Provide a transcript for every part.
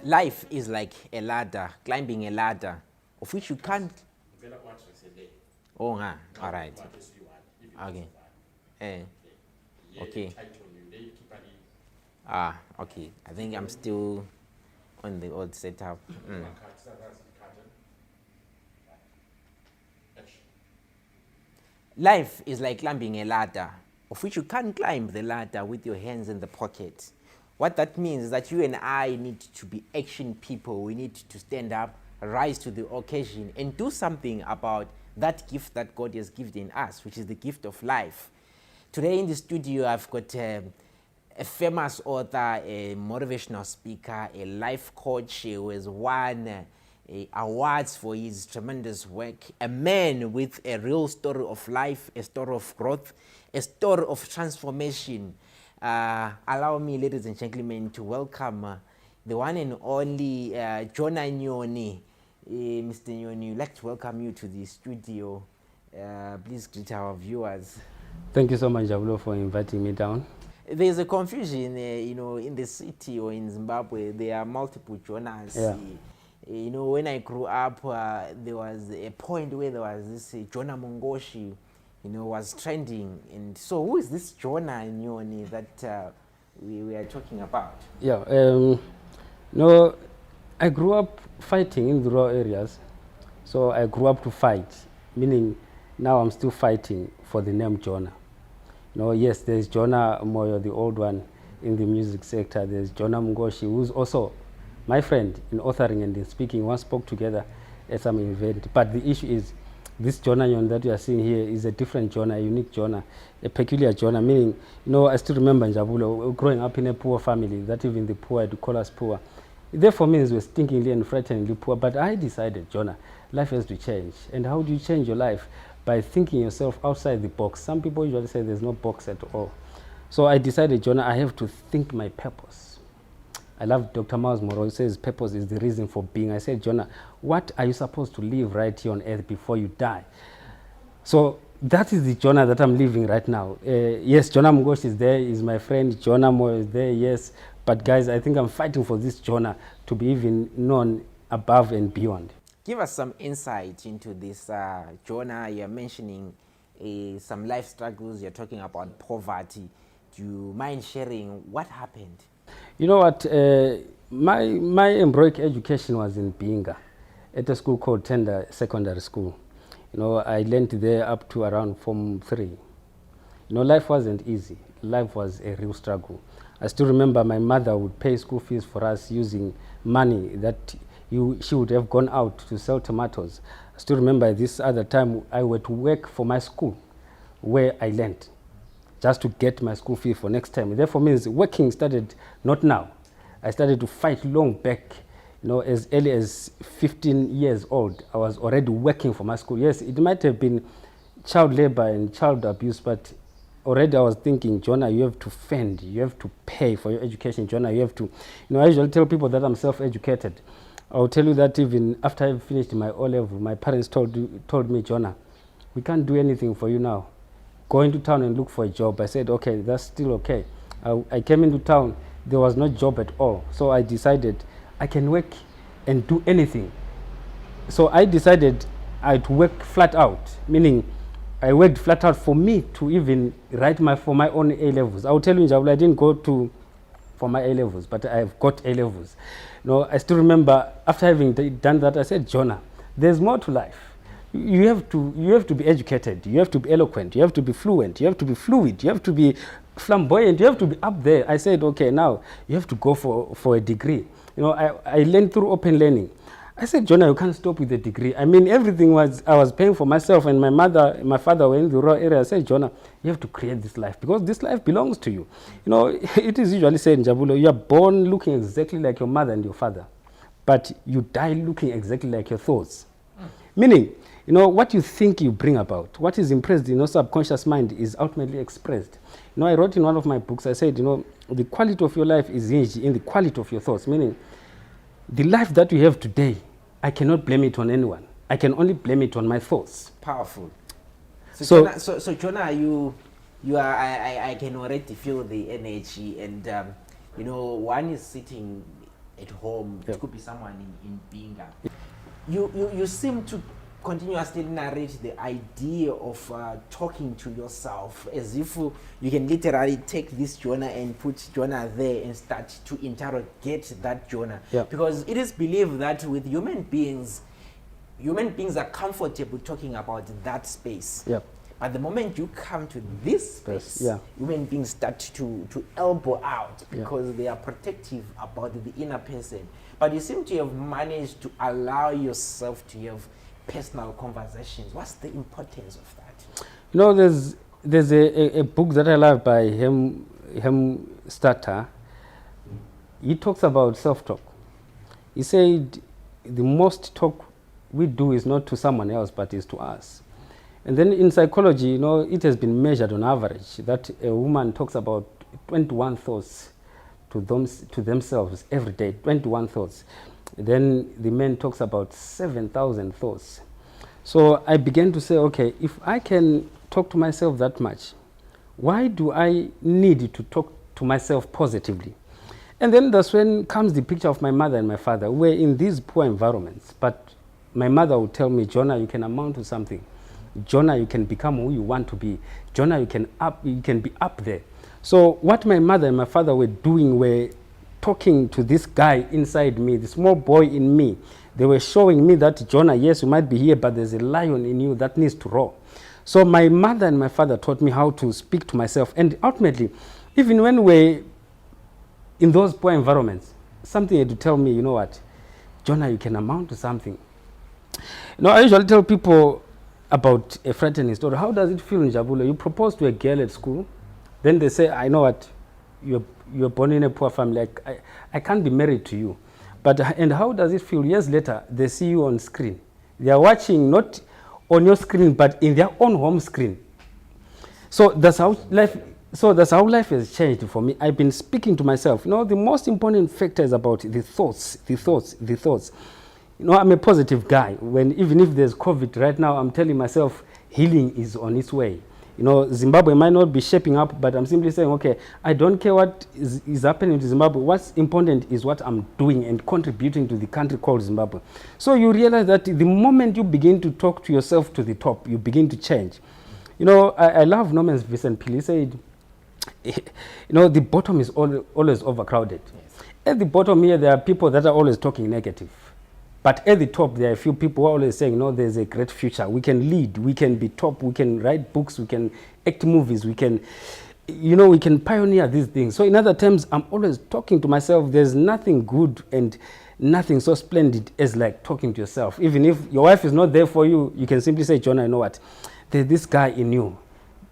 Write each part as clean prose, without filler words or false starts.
Life is like a ladder, climbing a ladder, of which you can't. Oh, all right. Okay. Okay. Okay. I think I'm still on the old setup. Life is like climbing a ladder, of which you can't climb the ladder with your hands in the pocket. What that means is that you and I need to be action people. We need to stand up, rise to the occasion, and do something about that gift that God has given us, which is the gift of life. Today in the studio, I've got a famous author, a motivational speaker, a life coach who has won awards for his tremendous work, a man with a real story of life, a story of growth, a story of transformation. Allow me, ladies and gentlemen, to welcome the one and only Jonah Nyoni. Mr. Nyoni, I'd like to welcome you to the studio. Please greet our viewers. Thank you so much, Njabulo, for inviting me down. There's a confusion, in the city or in Zimbabwe. There are multiple Jonahs. Yeah. When I grew up, there was a point where there was this Jonah Mongoshi, was trending. And so who is this Jonah Nyoni that we are talking about? Yeah, I grew up fighting in the rural areas. So I grew up to fight, meaning now I'm still fighting for the name Jonah. Yes, there's Jonah Moyo, the old one in the music sector. There's Jonah Mongoshi, who's also my friend in authoring and in speaking. Once spoke together at some event. But the issue is, this Jonah Nyoni that you are seeing here is a different Jonah, a unique Jonah, a peculiar Jonah, meaning, I still remember Njabulo, growing up in a poor family, that even the poor had to call us poor. Therefore means we're stinkingly and frighteningly poor. But I decided, Jonah, life has to change. And how do you change your life? By thinking yourself outside the box. Some people usually say there's no box at all. So I decided, Jonah, I have to think my purpose. I love Dr. Miles Monroe. He says purpose is the reason for being. I said, Jonah, what are you supposed to live right here on earth before you die? So that is the Jonah that I'm living right now. Yes, Jonah Mongoshi is there, is my friend. Jonah Moyo is there, yes. But guys, I think I'm fighting for this Jonah to be even known above and beyond. Give us some insight into this Jonah. You're mentioning some life struggles. You're talking about poverty. Do you mind sharing what happened? You know what? My embroic education was in Binga, at a school called Tender Secondary School. I learned there up to around Form 3. Life wasn't easy. Life was a real struggle. I still remember my mother would pay school fees for us using money that she would have gone out to sell tomatoes. I still remember this other time I went to work for my school where I learned, just to get my school fee for next time. Therefore means working started not now. I started to fight long back. As early as 15 years old, I was already working for my school. Yes, it might have been child labor and child abuse, but already I was thinking, Jonah, you have to fend, you have to pay for your education. Jonah, you have to, I usually tell people that I'm self-educated. I'll tell you that even after I finished my O-level, my parents told me, Jonah, we can't do anything for you now. Go into town and look for a job. I said, okay, that's still okay. I came into town, there was no job at all. So I decided I can work and do anything. So I decided I'd work flat out, meaning I worked flat out for me to even write for my own A-levels. I'll tell you, Njabulo, I didn't go for my A-levels, but I've got A-levels. I still remember after having done that, I said, Jonah, there's more to life. You have to be educated, you have to be eloquent, you have to be fluent, you have to be fluid, you have to be flamboyant, you have to be up there. I said, okay, now you have to go for a degree. I learned through open learning. I said, Jonah, you can't stop with the degree. I mean, everything I was paying for myself, and my father were in the rural area. I said, Jonah, you have to create this life because this life belongs to you. It is usually said in Njabulo, you are born looking exactly like your mother and your father, but you die looking exactly like your thoughts. Meaning, what you think you bring about, what is impressed in your subconscious mind is ultimately expressed. I wrote in one of my books, I said, the quality of your life is hinged in the quality of your thoughts, meaning the life that you have today, I cannot blame it on anyone. I can only blame it on my thoughts. Powerful. So Jonah, you are, I can already feel the energy, and one is sitting at home. It could be someone in Binga. You seem to continuously narrate the idea of talking to yourself as if you can literally take this Jonah and put Jonah there and start to interrogate that Jonah. Because it is believed that with human beings are comfortable talking about that space. But the moment you come to this space, human beings start to elbow out because they are protective about the inner person. But you seem to have managed to allow yourself to have personal conversations. What's the importance of that? There's a book that I love by Hem Starter. He talks about self-talk. He said the most talk we do is not to someone else, but is to us. And then in psychology, it has been measured on average that a woman talks about 21 thoughts to themselves every day, 21 thoughts. Then the man talks about 7,000 thoughts. So I began to say, okay, if I can talk to myself that much, why do I need to talk to myself positively? And then that's when comes the picture of my mother and my father, who were in these poor environments. But my mother would tell me, Jonah, you can amount to something. Jonah, you can become who you want to be. Jonah, you can be up there. So what my mother and my father were doing were talking to this guy inside me, the small boy in me. They were showing me that, Jonah, yes, you might be here, but there's a lion in you that needs to roar. So my mother and my father taught me how to speak to myself. And ultimately, even when we're in those poor environments, something had to tell me, you know what, Jonah, you can amount to something. I usually tell people about a frightening story. How does it feel in Njabulo? You propose to a girl at school, then they say, I know what, you're born in a poor family. I can't be married to you. And how does it feel? Years later, they see you on screen. They are watching not on your screen, but in their own home screen. So that's how life has changed for me. I've been speaking to myself. The most important factor is about the thoughts. I'm a positive guy. Even if there's COVID right now, I'm telling myself healing is on its way. Zimbabwe might not be shaping up, but I'm simply saying, okay, I don't care what is happening to Zimbabwe. What's important is what I'm doing and contributing to the country called Zimbabwe. So you realize that the moment you begin to talk to yourself to the top, you begin to change. I love Norman Vincent Peale. He said, the bottom is always overcrowded. Yes. At the bottom here, there are people that are always talking negative. But at the top, there are a few people who are always saying, there's a great future. We can lead, we can be top, we can write books, we can act movies, we can pioneer these things. So in other terms, I'm always talking to myself. There's nothing good and nothing so splendid as like talking to yourself. Even if your wife is not there for you, you can simply say, Jonah, what? There's this guy in you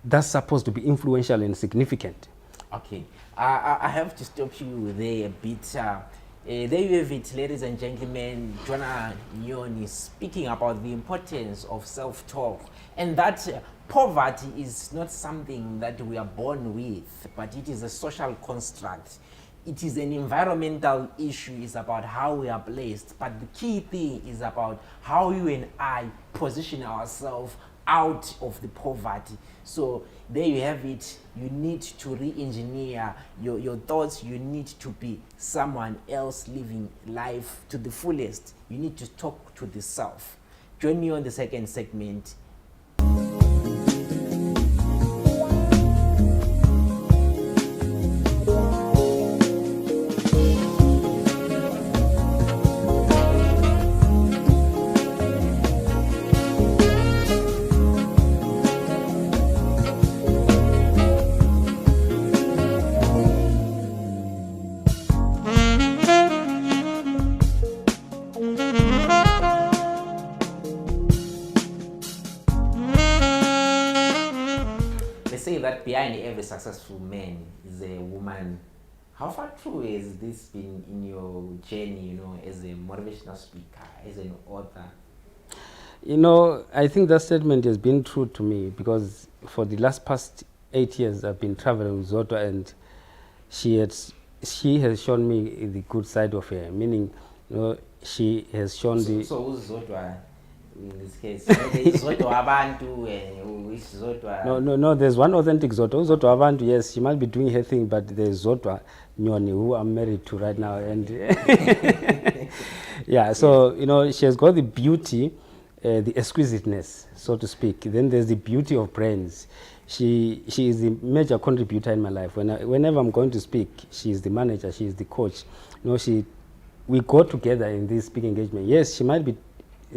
that's supposed to be influential and significant. Okay, I have to stop you there a bit. There you have it, ladies and gentlemen. Jonah Nyoni speaking about the importance of self-talk, and that poverty is not something that we are born with, but it is a social construct. It is an environmental issue. It's about how we are placed, but the key thing is about how you and I position ourselves out of the poverty. So there you have it. You need to re-engineer your thoughts. You need to be someone else living life to the fullest. You need to talk to the self. Join me on the second segment. They say that behind every successful man is a woman. How far true has this been in your journey, as a motivational speaker, as an author? I think that statement has been true to me because for the past 8 years I've been traveling with Zoto, and she has shown me the good side of her, meaning she has shown So who's Zodwa in this case? There is Zodwa Abantu, who is Zodwa? No, there's one authentic Zoto Abantu. Yes, she might be doing her thing, but there's Zoto Nyoni, who I'm married to right now, and yeah, so she has got the beauty, the exquisiteness, so to speak. Then there's the beauty of brains. She is the major contributor in my life. Whenever I'm going to speak, she is the manager, she is the coach. We go together in this speaking engagement. Yes, she might be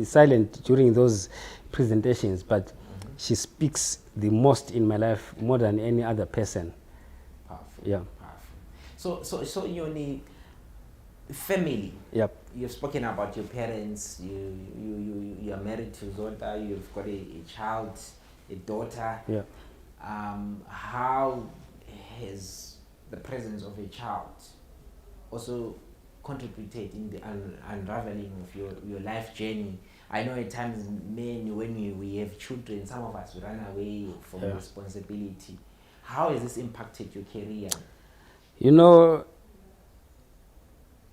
silent during those presentations, but she speaks the most in my life, more than any other person. Powerful. Yeah. Powerful. So you need family. Yep. You've spoken about your parents. You are married to Zonda. You've got a child, a daughter. Yeah. How has the presence of a child also contributed in the unraveling of your life journey? I know at times men, when we have children, some of us run away from responsibility. How has this impacted your career?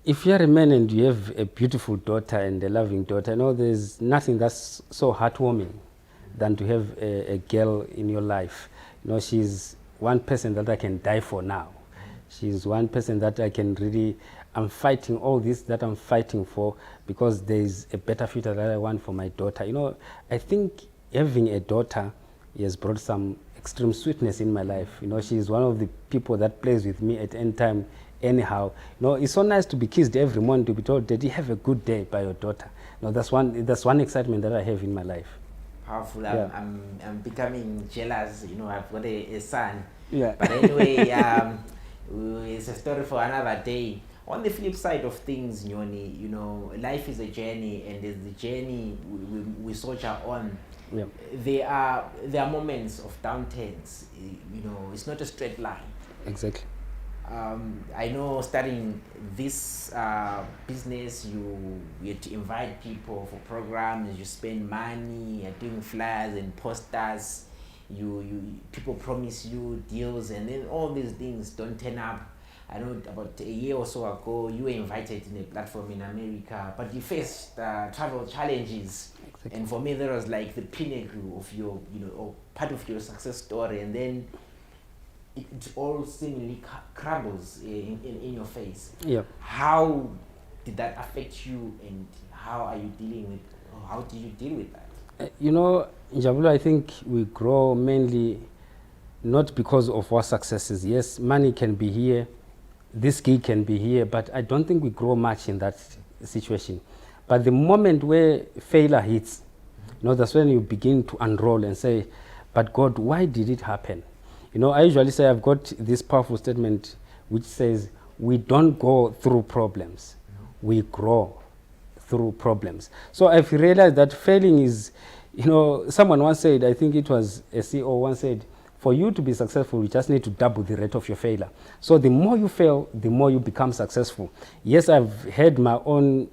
If you're a man and you have a beautiful daughter and a loving daughter, there's nothing that's so heartwarming than to have a girl in your life. She's one person that I can die for now. She's one person that I'm fighting all this that I'm fighting for, because there's a better future that I want for my daughter. I think having a daughter has brought some extreme sweetness in my life. She's one of the people that plays with me at any time, anyhow. It's so nice to be kissed every morning, to be told, "Did you have a good day?" by your daughter. That's one excitement that I have in my life. Powerful. Yeah. I'm becoming jealous. I've got a son. Yeah. But anyway, it's a story for another day. On the flip side of things, Nyoni, life is a journey, and as the journey we soldier on, Yeah. there are moments of downturns. It's not a straight line. Exactly. I know starting this business, you have to invite people for programs, you spend money, you're doing flyers and posters, people promise you deals, and then all these things don't turn up. I know about a year or so ago, you were invited in a platform in America, but you faced travel challenges. Exactly. And for me, that was like the pinnacle of your, or part of your success story, and then it all seemingly crumbles in your face. Yeah. How did that affect you, and how are you dealing with, or how do you deal with that? Njabulo, I think we grow mainly not because of our successes. Yes, money can be here, this gig can be here, but I don't think we grow much in that situation. But the moment where failure hits, that's when you begin to unroll and say, "But God, why did it happen?" I usually say, I've got this powerful statement which says, "We don't go through problems, we grow through problems." So I've realized that failing is, someone once said, I think it was a CEO once said, For you to be successful, you just need to double the rate of your failure. So the more you fail, the more you become successful. Yes, I've had my own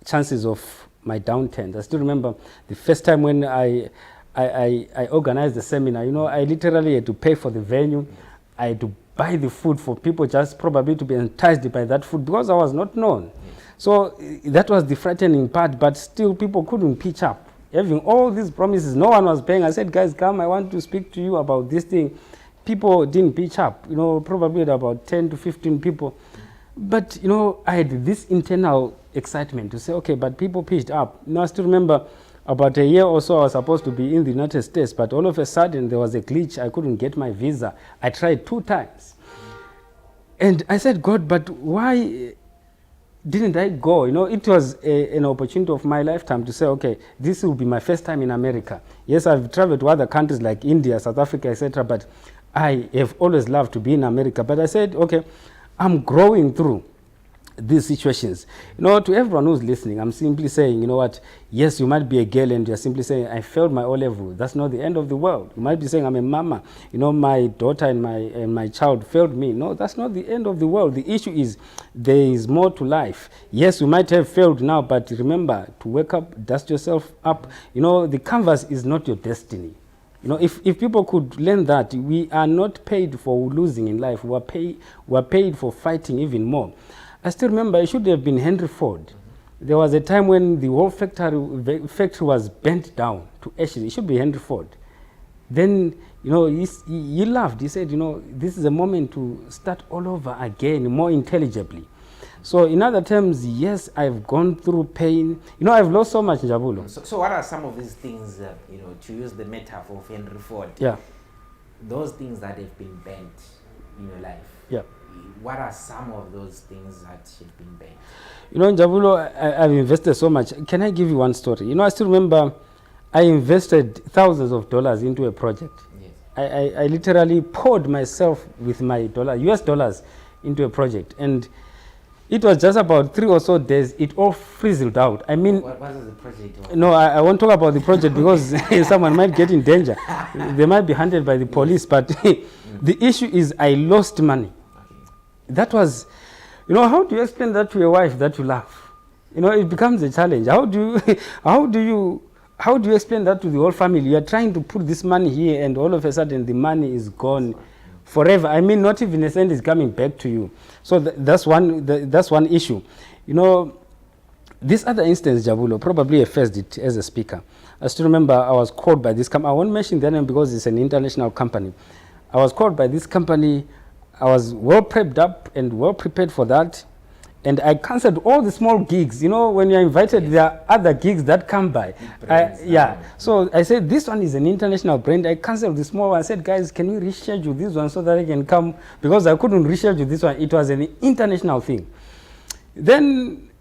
chances of my downturns. I still remember the first time when I organized the seminar. I literally had to pay for the venue. I had to buy the food for people just probably to be enticed by that food because I was not known. So that was the frightening part, but still people couldn't pitch up. Having all these promises, no one was paying. I said, guys, come, I want to speak to you about this thing. People didn't pitch up, probably about 10 to 15 people. But, I had this internal excitement to say, okay, but people pitched up. I still remember about a year or so I was supposed to be in the United States, but all of a sudden there was a glitch. I couldn't get my visa. I tried 2 times. And I said, God, but why didn't I go? It was an opportunity of my lifetime to say, okay, this will be my first time in America. Yes, I've traveled to other countries like India, South Africa, etc., but I have always loved to be in America. But I said, okay, I'm growing through these situations. To everyone who's listening, I'm simply saying, what, yes, you might be a girl and you're simply saying, I failed my O-level. That's not the end of the world. You might be saying, I'm a mama. My daughter and my child failed me. No, that's not the end of the world. The issue is there is more to life. Yes, you might have failed now, but remember to wake up, dust yourself up. The canvas is not your destiny. If people could learn that, we are not paid for losing in life. We're paid for fighting even more. I still remember it should have been Henry Ford. There was a time when the whole factory was bent down to ashes. It should be Henry Ford. Then, he laughed. He said, this is a moment to start all over again, more intelligibly. So in other terms, yes, I've gone through pain. I've lost so much, Njabulo. So what are some of these things, to use the metaphor of Henry Ford? Yeah. Those things that have been bent in your life. Yeah. What are some of those things that have been bent? Njabulo, I've invested so much. Can I give you one story? I still remember I invested thousands of dollars into a project. Yes. I literally poured myself with my US dollars into a project. And it was just about 3 or so days, it all frizzled out. I mean, what was the project? No, I won't talk about the project because someone might get in danger. They might be hunted by the police. But the issue is I lost money. That was, how do you explain that to your wife that you love? It becomes a challenge. How do you explain that to the whole family? You are trying to put this money here and all of a sudden the money is gone forever. I mean, not even a cent is coming back to you. So that's one issue. This other instance, Njabulo, probably I faced it as a speaker. I still remember I was called by this company. I won't mention their name because it's an international company. I was called by this company. I was well prepped up and well prepared for that. And I cancelled all the small gigs. When you're invited, there are other gigs that come by. So I said, this one is an international brand. I cancelled the small one. I said, guys, can we reschedule this one so that I can come? Because I couldn't reschedule this one. It was an international thing. Then,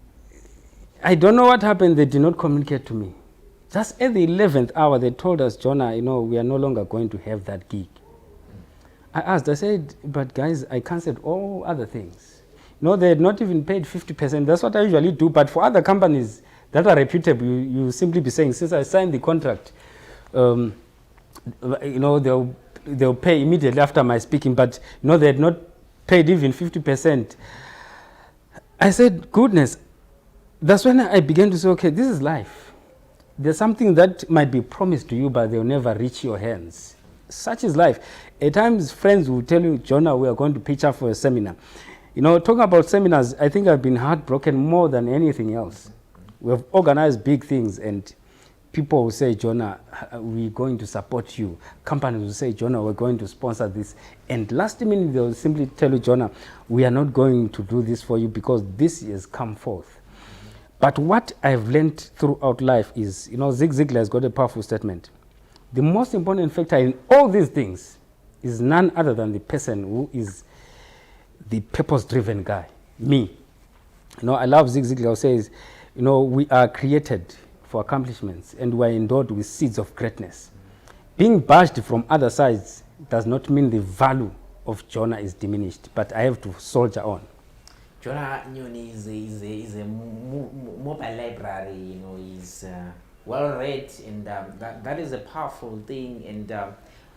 I don't know what happened. They did not communicate to me. Just at the 11th hour, they told us, Jonah, we are no longer going to have that gig. I asked, I said, but guys, I cancelled all other things. They had not even paid 50%. That's what I usually do. But for other companies that are reputable, you simply be saying, since I signed the contract, they'll pay immediately after my speaking. But they had not paid even 50%. I said, goodness, that's when I began to say, okay, this is life. There's something that might be promised to you, but they'll never reach your hands. Such is life. At times, friends will tell you, Jonah, we are going to pitch up for a seminar. Talking about seminars, I think I've been heartbroken more than anything else. We have organized big things, and people will say, Jonah, we're going to support you. Companies will say, Jonah, we're going to sponsor this. And last minute, they'll simply tell you, Jonah, we are not going to do this for you because this has come forth. But what I've learned throughout life is, Zig Ziglar has got a powerful statement. The most important factor in all these things is none other than the person who is the purpose-driven guy, me. I love Zig Ziglar who says, we are created for accomplishments and we are endowed with seeds of greatness. Being bashed from other sides does not mean the value of Jonah is diminished, but I have to soldier on. Jonah Nyoni is a mobile library, he's well read, and that is a powerful thing. And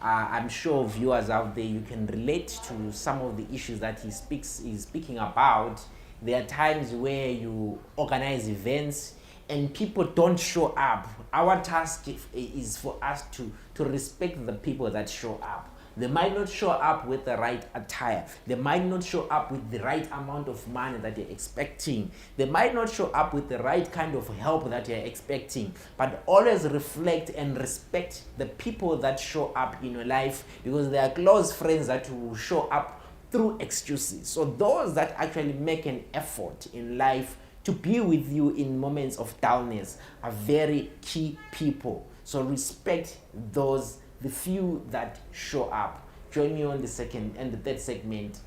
I'm sure viewers out there, you can relate to some of the issues that he's speaking about. There are times where you organize events and people don't show up. Our task is for us to respect the people that show up. They might not show up with the right attire. They might not show up with the right amount of money that you're expecting. They might not show up with the right kind of help that you're expecting. But always reflect and respect the people that show up in your life, because they are close friends that will show up through excuses. So those that actually make an effort in life to be with you in moments of dullness are very key people. So respect those, the few that show up. Join me on the second and the third segment.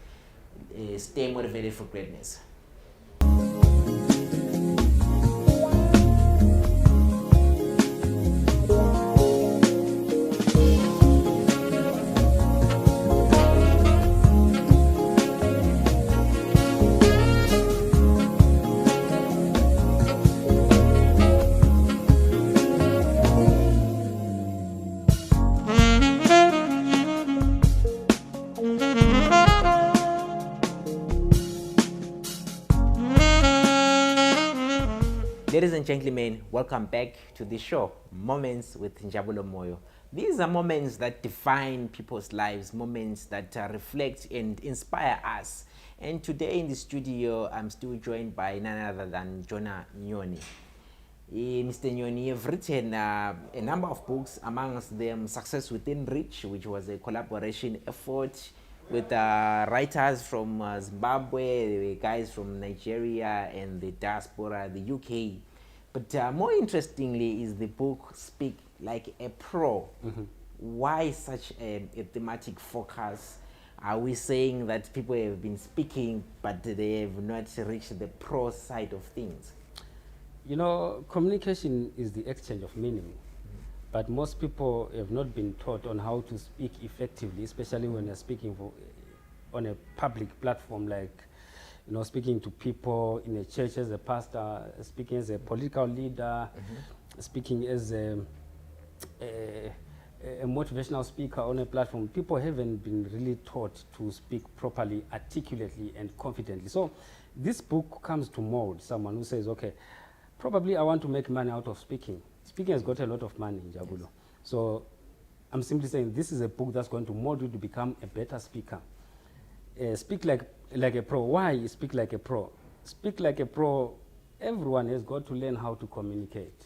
Stay motivated for greatness. Ladies and gentlemen, welcome back to the show, Moments with Njabulo Moyo. These are moments that define people's lives, moments that reflect and inspire us. And today in the studio, I'm still joined by none other than Jonah Nyoni. Mr. Nyoni, you've written a number of books, amongst them Success Within Reach, which was a collaboration effort with writers from Zimbabwe, the guys from Nigeria and the diaspora, the UK. But more interestingly is the book Speak Like a Pro. Mm-hmm. Why such a thematic focus? Are we saying that people have been speaking but they have not reached the pro side of things? You know, communication is the exchange of meaning. Mm-hmm. But most people have not been taught on how to speak effectively, especially when you're speaking on a public platform, like, you know, speaking to people in a church as a pastor, speaking as a political leader, mm-hmm. speaking as a motivational speaker on a platform. People haven't been really taught to speak properly, articulately, and confidently. So this book comes to mold someone who says, okay, probably I want to make money out of speaking. Speaking has got a lot of money in Njabulo. Yes. So I'm simply saying this is a book that's going to mold you to become a better speaker. Speak like a pro. Why speak like a pro? Speak like a pro, everyone has got to learn how to communicate.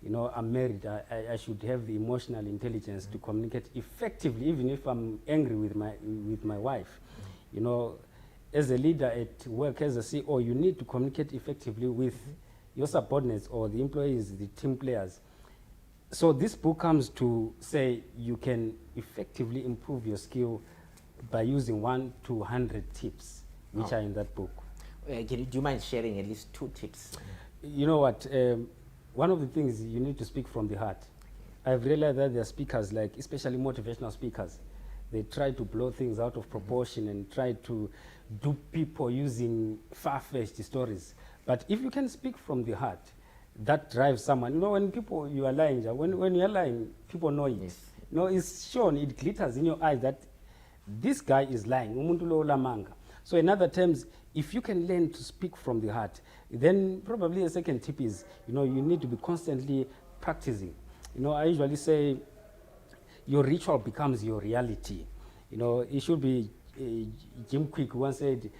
You know, I'm married, I should have the emotional intelligence to communicate effectively, even if I'm angry with my wife. You know, as a leader at work, as a CEO, you need to communicate effectively with your subordinates or the employees, the team players. So this book comes to say you can effectively improve your skill by using 1 to 100 tips, which are in that book. Do you mind sharing at least 2 tips? You know what? One of the things, you need to speak from the heart. I've realized that there are speakers, like especially motivational speakers, they try to blow things out of proportion and try to dupe people using far-fetched stories. But if you can speak from the heart, that drives someone. You know, when you are lying, when you're lying, people know it. Yes. You know, it's shown, it glitters in your eyes that this guy is lying. Umuntu lo lamanga. So in other terms, if you can learn to speak from the heart, then probably a second tip is, you know, you need to be constantly practicing. You know, I usually say your ritual becomes your reality. You know, it should be, Jim Quick once said,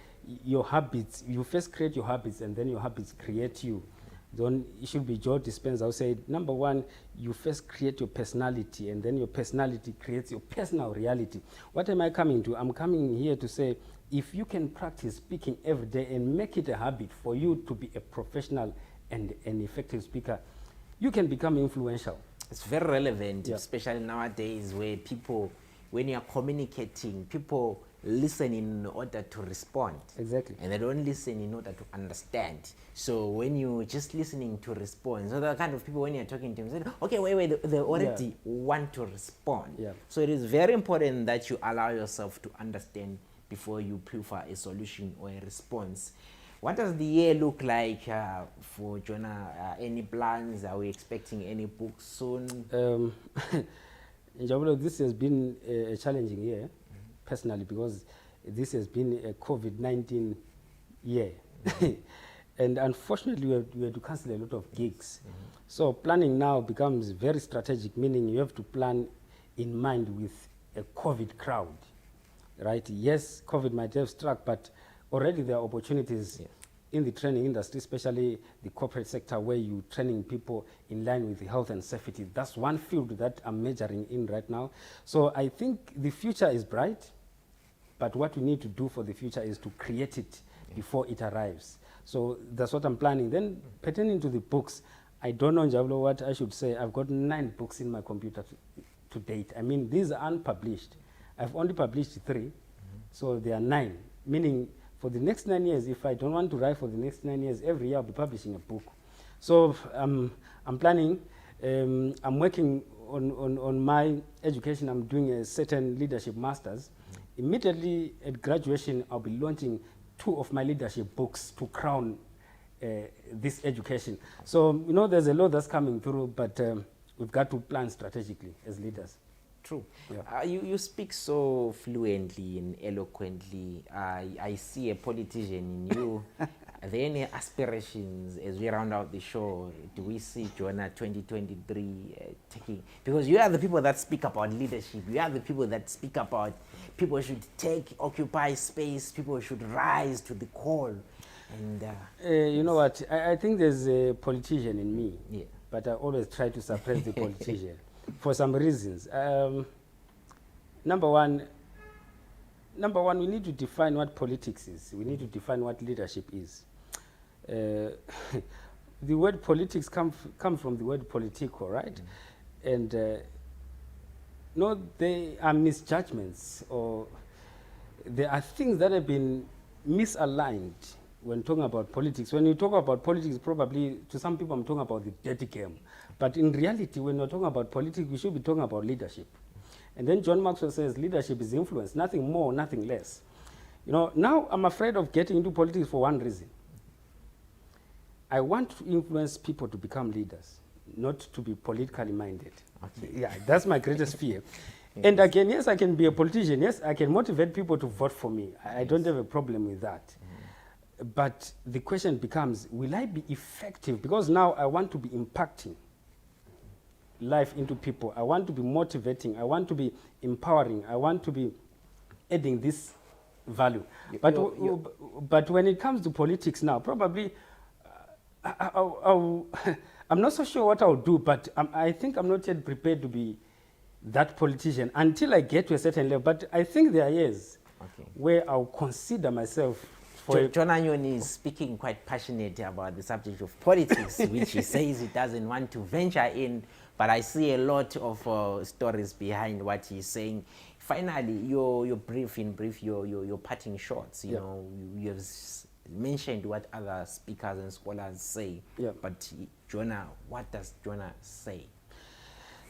your habits, you first create your habits and then your habits create you. Then it should be Joe Dispenza who said, number 1, you first create your personality and then your personality creates your personal reality. What am I coming to? I'm coming here to say, if you can practice speaking every day and make it a habit for you to be a professional and an effective speaker, you can become influential. It's very relevant, especially nowadays where people, when you're communicating, people listen in order to respond. Exactly. And they don't listen in order to understand. So when you're just listening to respond, so the kind of people when you're talking to them, say, okay, wait, they already want to respond. Yeah. So it is very important that you allow yourself to understand before you prefer a solution or a response. What does the year look like for Jonah? Any plans? Are we expecting any books soon? Njabulo, this has been a challenging year, personally, because this has been a COVID-19 year. And unfortunately, we had to cancel a lot of gigs. So planning now becomes very strategic, meaning you have to plan in mind with a COVID crowd, right? Yes, COVID might have struck, but already there are opportunities in the training industry, especially the corporate sector, where you're training people in line with the health and safety. That's one field that I'm majoring in right now. So I think the future is bright, but what we need to do for the future is to create it before it arrives. So that's what I'm planning. Then pertaining to the books, I don't know, Njabulo, what I should say. I've got 9 books in my computer to date. I mean, these are unpublished. I've only published 3, so there are 9, meaning for the next 9 years, if I don't want to write for the next 9 years, every year I'll be publishing a book. So I'm planning, I'm working on my education. I'm doing a certain leadership masters. Immediately at graduation, I'll be launching 2 of my leadership books to crown this education. So, you know, there's a lot that's coming through, but we've got to plan strategically as leaders. True. Yeah. You speak so fluently and eloquently. I see a politician in you. Are there any aspirations as we round out the show? Do we see Jonah 2023 taking? Because you are the people that speak about leadership. You are the people that speak about people should occupy space. People should rise to the call. And you know what? I think there's a politician in me. Yeah. But I always try to suppress the politician for some reasons. Number one, we need to define what politics is. We need to define what leadership is. The word politics comes from the word politico, right? And no, they are misjudgments, or there are things that have been misaligned when talking about politics. When you talk about politics, probably to some people I'm talking about the dirty game. But in reality, when we're talking about politics, we should be talking about leadership. And then John Maxwell says leadership is influence, nothing more, nothing less. You know, now I'm afraid of getting into politics for one reason. I want to influence people to become leaders, not to be politically minded. Okay. Yeah, that's my greatest fear. And again, yes, I can be a politician. Yes, I can motivate people to vote for me. I don't have a problem with that. But the question becomes, will I be effective? Because now I want to be impacting life into people. I want to be motivating. I want to be empowering. I want to be adding this value. But when it comes to politics now, probably I'm not so sure what I'll do, but I think I'm not yet prepared to be that politician until I get to a certain level. But I think there are years where I'll consider myself. Jonah Nyoni is speaking quite passionate about the subject of politics, which he says he doesn't want to venture in, but I see a lot of stories behind what he's saying. Finally, your parting shots, you know, you have mentioned what other speakers and scholars say, but Jonah, what does Jonah say?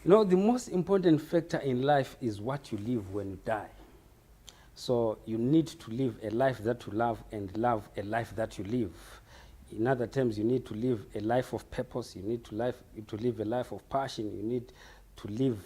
You know, the most important factor in life is what you live when you die. So you need to live a life that you love and love a life that you live. In other terms, you need to live a life of purpose. You need to live a life of passion. You need to live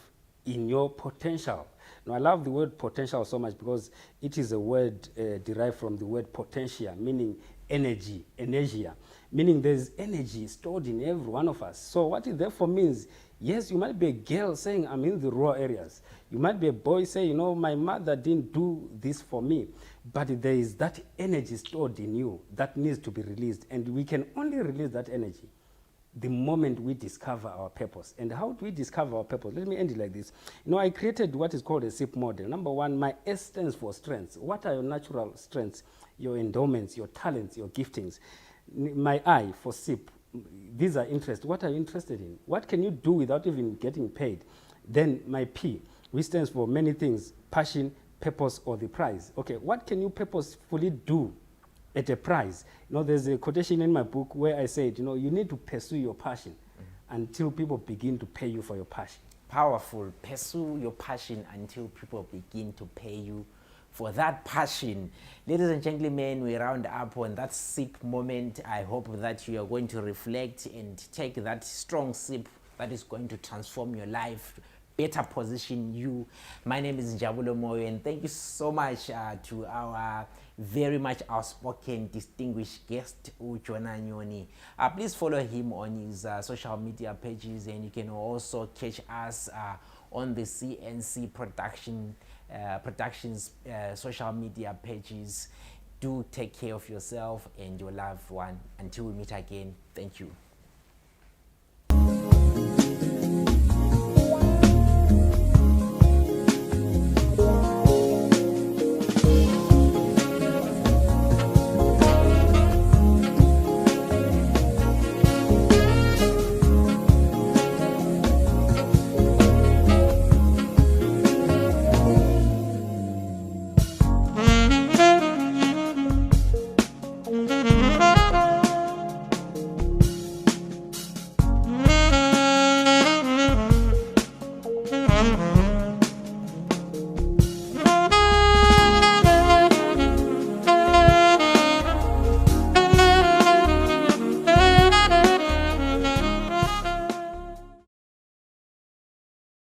in your potential. Now, I love the word potential so much because it is a word derived from the word potentia, meaning energy, energia, meaning there's energy stored in every one of us. So what it therefore means, yes, you might be a girl saying, I'm in the rural areas. You might be a boy saying, you know, my mother didn't do this for me. But there is that energy stored in you that needs to be released. And we can only release that energy the moment we discover our purpose. And how do we discover our purpose? Let me end it like this. You know, I created what is called a SIP model. Number one, my S stands for strengths. What are your natural strengths, your endowments, your talents, your giftings? My I for SIP. These are interests. What are you interested in? What can you do without even getting paid? Then my P, which stands for many things: passion, purpose, or the prize. Okay, what can you purposefully do at a prize? You know, there's a quotation in my book where I said, you know, you need to pursue your passion until people begin to pay you for your passion. Powerful. Pursue your passion until people begin to pay you for that passion. Ladies and gentlemen, we round up on that sip moment. I hope that you are going to reflect and take that strong sip that is going to transform your life, better position you. My name is Njabulo Moyo, and thank you so much to our very much outspoken, distinguished guest, Jonah Nyoni. Please follow him on his social media pages, and you can also catch us on the CNC Productions social media pages. Do take care of yourself and your loved one. Until we meet again, thank you.